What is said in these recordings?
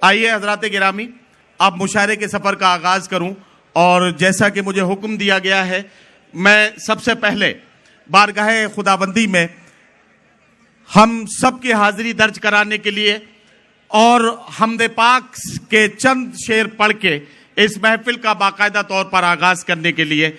آئیے حضرات گرامی، اب مشاعرے کے سفر کا آغاز کروں، اور جیسا کہ مجھے حکم دیا گیا ہے، میں سب سے پہلے بارگاہ خداوندی میں ہم سب کی حاضری درج کرانے کے لیے اور حمد پاک کے چند شعر پڑھ کے اس محفل کا باقاعدہ طور پر آغاز کرنے کے لیے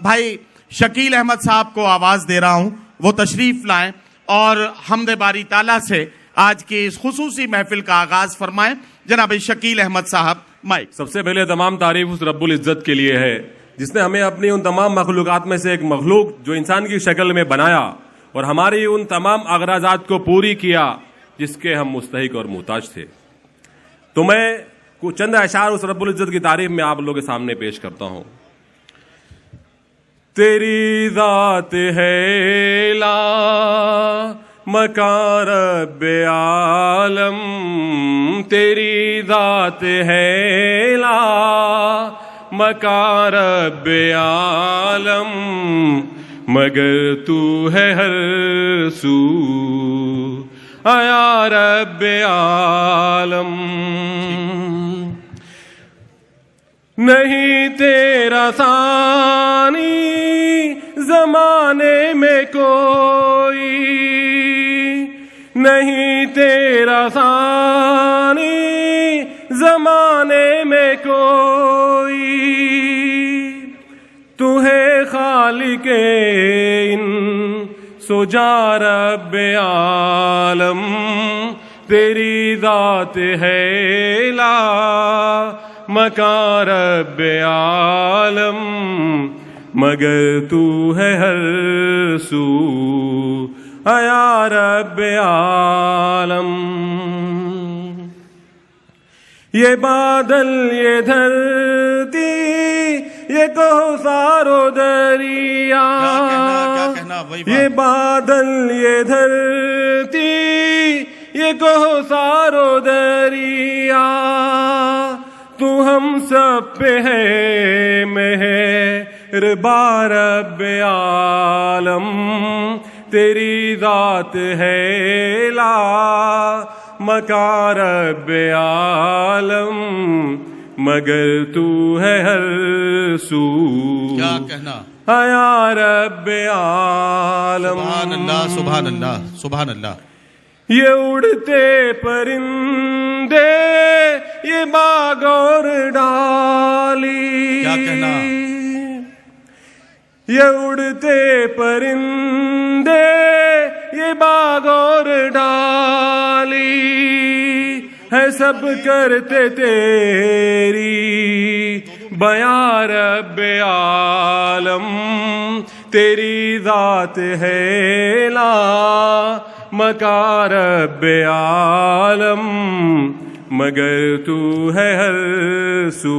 بھائی شکیل احمد صاحب کو آواز دے رہا ہوں، وہ تشریف لائیں اور حمد باری تعالیٰ سے آج کی اس خصوصی محفل کا آغاز فرمائیں۔ جناب شکیل احمد صاحب، مائک۔ سب سے پہلے تمام تعریف اس رب العزت کے لیے ہے جس نے ہمیں اپنی ان تمام مخلوقات میں سے ایک مخلوق جو انسان کی شکل میں بنایا اور ہماری ان تمام اغراضات کو پوری کیا جس کے ہم مستحق اور محتاج تھے۔ تو میں کچھ چند اشعار اس رب العزت کی تعریف میں آپ لوگوں کے سامنے پیش کرتا ہوں۔ تیری ذات ہے لا مکان رب عالم، تیری ذات ہے لا مکان رب عالم، مگر تو ہے ہر سو یا رب عالم۔ نہیں تیرا ثانی زمانے میں کوئی، نہیں تیرا ثانی زمانے میں کوئی، تو ہے خالق ان سجا رب عالم، تیری ذات ہے لا مکان رب عالم، مگر تو ہے ہر سو یا رب عالم۔ یہ بادل یہ دھرتی یہ کوثر و دریا، یہ بادل یہ دھرتی یہ کوثر و دریا، تو ہم سب پہ ہے مہربان رب عالم، تیری ذات ہے لا مکان رب عالم، مگر تو ہے ہر سو کیا کہنا یا رب عالم۔ سبحان اللہ، سبحان اللہ، سبحان اللہ۔ یہ اڑتے پرندے یہ باغ اور ڈالی، کیا کہنا، یہ اڑتے پرندے یہ باغ اور ڈالی، ہے سب کرتے تیری بیان رب عالم، تیری ذات ہے لا مکان رب عالم، مگر تو ہے ہر سو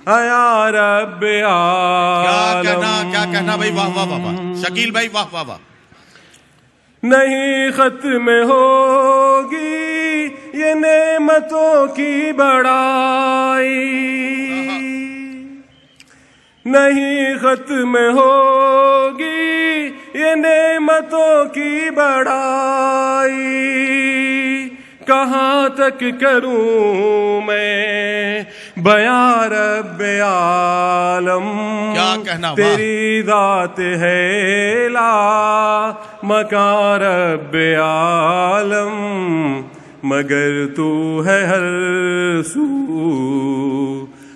یا رب عالم۔ کیا کہنا بھائی، واہ واہ واہ، شکیل بھائی واہ واہ واہ۔ نہیں ختم ہوگی یہ نعمتوں کی بڑائی، نہیں ختم ہوگی یہ نعمتوں کی بڑائی، کہاں تک کروں میں بیان رب عالم، کیا کہنا، تیری ذات ہے لا مکان رب عالم، مگر تو ہے ہر سو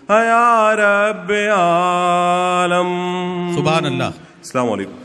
یا رب عالم۔ سبحان اللہ۔ السلام علیکم۔